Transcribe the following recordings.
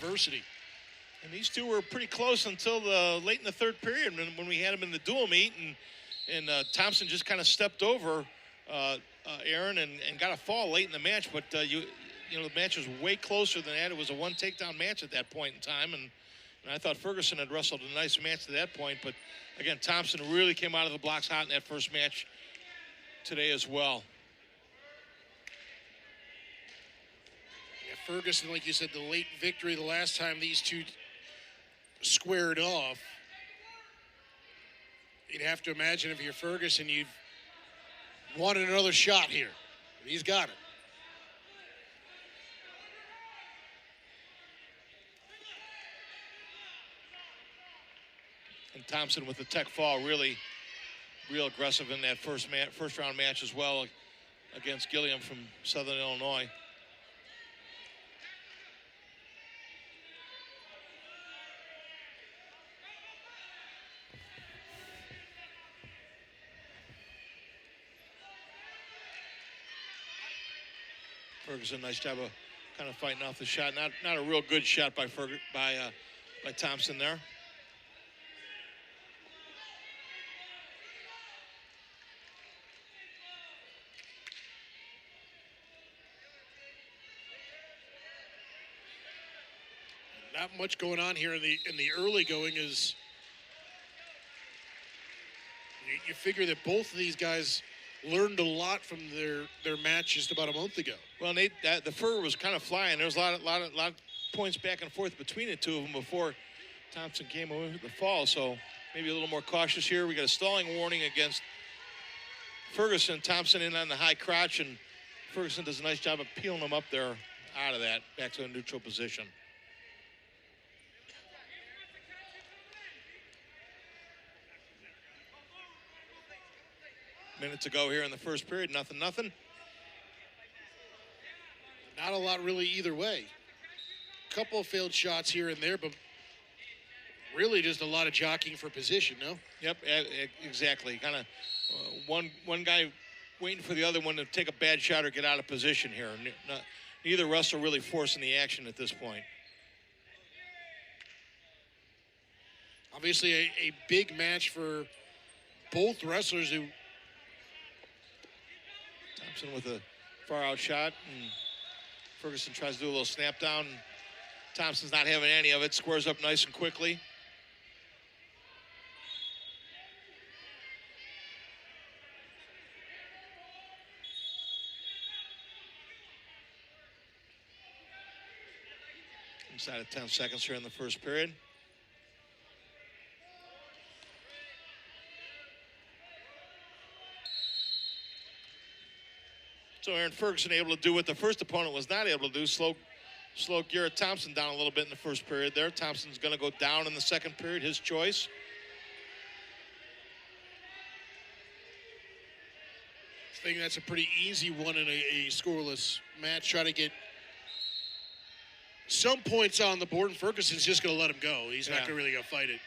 University. And these two were pretty close until the late in the third period when we had them in the dual meet, and Thompson just kind of stepped over Aaron and got a fall late in the match. But you know the match was way closer than that. It was a one takedown match at that point in time, and I thought Ferguson had wrestled a nice match to that point. But again, Thompson really came out of the blocks hot in that first match today as well. Yeah, Ferguson, like you said, the late victory the last time these two squared off. You'd have to imagine if you're Ferguson, you've wanted another shot here. He's got it. And Thompson with the tech fall, really real aggressive in that first round match as well against Gilliam from Southern Illinois. Ferguson, nice job of kind of fighting off the shot. Not a real good shot by Thompson there. Not much going on here in the early going. Is you figure that both of these guys learned a lot from their match just about a month ago. Well, Nate, the Fur was kind of flying. There was a lot of points back and forth between the two of them before Thompson came away with the fall. So maybe a little more cautious here. We got a stalling warning against Ferguson. Thompson in on the high crotch, and Ferguson does a nice job of peeling him up there out of that, back to a neutral position. Minute to go here in the first period. Nothing. Not a lot really either way. Couple of failed shots here and there, but really just a lot of jockeying for position, no? Yep, exactly. Kind of one guy waiting for the other one to take a bad shot or get out of position here. Neither wrestler really forcing the action at this point. Obviously a big match for both wrestlers who... Thompson with a far out shot, and Ferguson tries to do a little snap down. Thompson's not having any of it. Squares up nice and quickly. Inside of 10 seconds here in the first period. So Aaron Ferguson able to do what the first opponent was not able to do, slow Garrett Thompson down a little bit in the first period there. Thompson's going to go down in the second period, his choice. I think that's a pretty easy one in a scoreless match. Try to get some points on the board, and Ferguson's just going to let him go. He's not really going to fight it.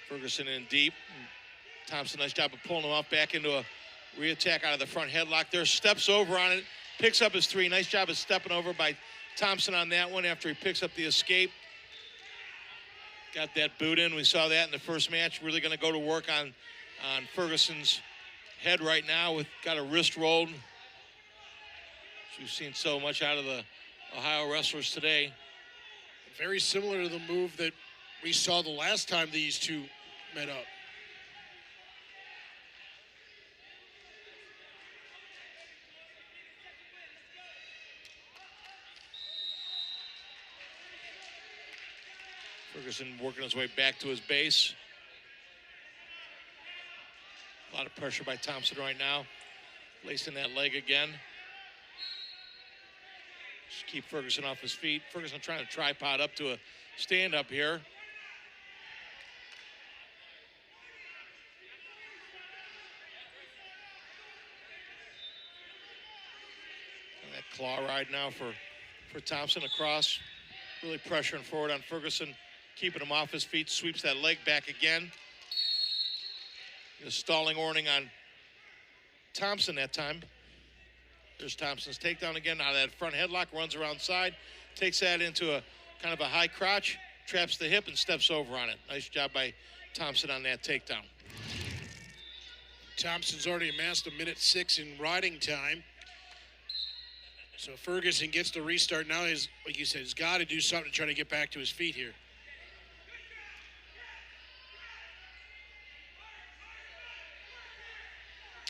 Ferguson in deep. Thompson, nice job of pulling him off back into a re-attack out of the front headlock there. Steps over on it, picks up his three. Nice job of stepping over by Thompson on that one after he picks up the escape. Got that boot in. We saw that in the first match. Really going to go to work on Ferguson's head right now. Got a wrist rolled. We've seen so much out of the Ohio wrestlers today. Very similar to the move that we saw the last time these two met up. Ferguson working his way back to his base. A lot of pressure by Thompson right now. Lacing that leg again. Just keep Ferguson off his feet. Ferguson trying to tripod up to a stand up here. And that claw ride now for Thompson across. Really pressuring forward on Ferguson, keeping him off his feet, sweeps that leg back again. The stalling warning on Thompson that time. There's Thompson's takedown again out of that front headlock, runs around side, takes that into a kind of a high crotch, traps the hip and steps over on it. Nice job by Thompson on that takedown. Thompson's already amassed 1:06 in riding time. So Ferguson gets the restart. Now, like you said, he's got to do something to try to get back to his feet here.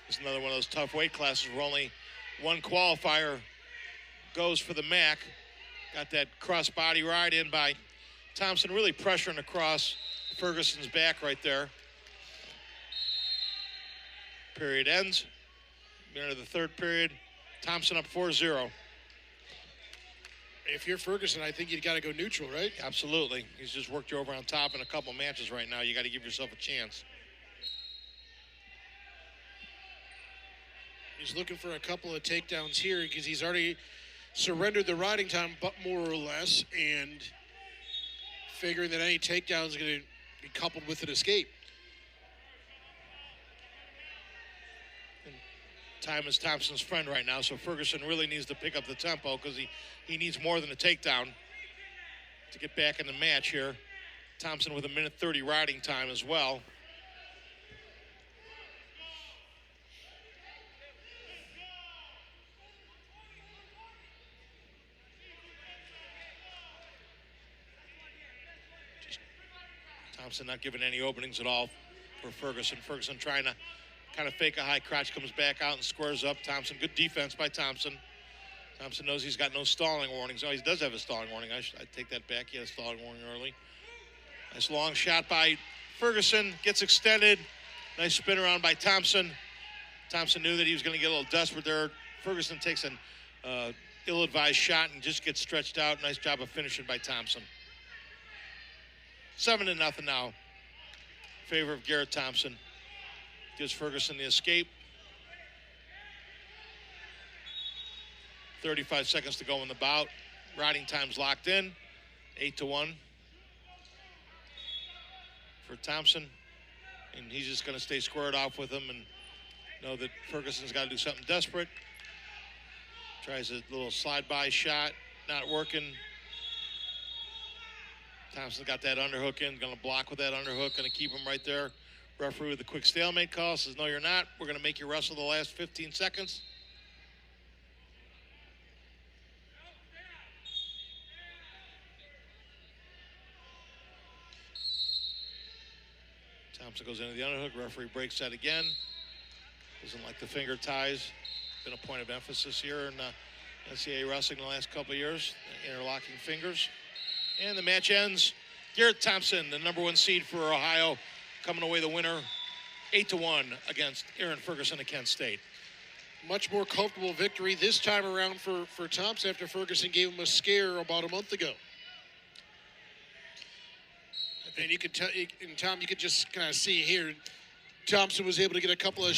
It's another one of those tough weight classes where only one qualifier goes for the MAC. Got that cross-body ride in by Thompson, really pressuring across Ferguson's back right there. Period ends. Into the third period. Thompson up 4-0. If you're Ferguson, I think you got to go neutral, right? Absolutely. He's just worked you over on top in a couple matches right now. You got to give yourself a chance. He's looking for a couple of takedowns here because he's already surrendered the riding time, but more or less, and figuring that any takedown is going to be coupled with an escape. And time is Thompson's friend right now, so Ferguson really needs to pick up the tempo because he needs more than a takedown to get back in the match here. Thompson with 1:30 riding time as well. Thompson not giving any openings at all for Ferguson. Ferguson trying to kind of fake a high crotch, comes back out and squares up. Thompson, good defense by Thompson. Thompson knows he's got no stalling warnings. Oh, he does have a stalling warning. I take that back. He had a stalling warning early. Nice long shot by Ferguson. Gets extended. Nice spin around by Thompson. Thompson knew that he was going to get a little desperate there. Ferguson takes an ill-advised shot and just gets stretched out. Nice job of finishing by Thompson. 7-0 now. In favor of Garrett Thompson. Gives Ferguson the escape. 35 seconds to go in the bout. Riding time's locked in. 8-1 for Thompson. And he's just going to stay squared off with him and know that Ferguson's got to do something desperate. Tries a little slide-by shot. Not working. Thompson's got that underhook in. Going to block with that underhook. Going to keep him right there. Referee with a quick stalemate call. Says, no, you're not. We're going to make you wrestle the last 15 seconds. Thompson goes into the underhook. Referee breaks that again. Doesn't like the finger ties. Been a point of emphasis here in NCAA wrestling the last couple of years. Interlocking fingers. And the match ends. Garrett Thompson, the #1 seed for Ohio, coming away the winner, 8-1 against Aaron Ferguson of Kent State. Much more comfortable victory this time around for Thompson after Ferguson gave him a scare about a month ago. And you could tell, and Tom, you could just kind of see here, Thompson was able to get a couple of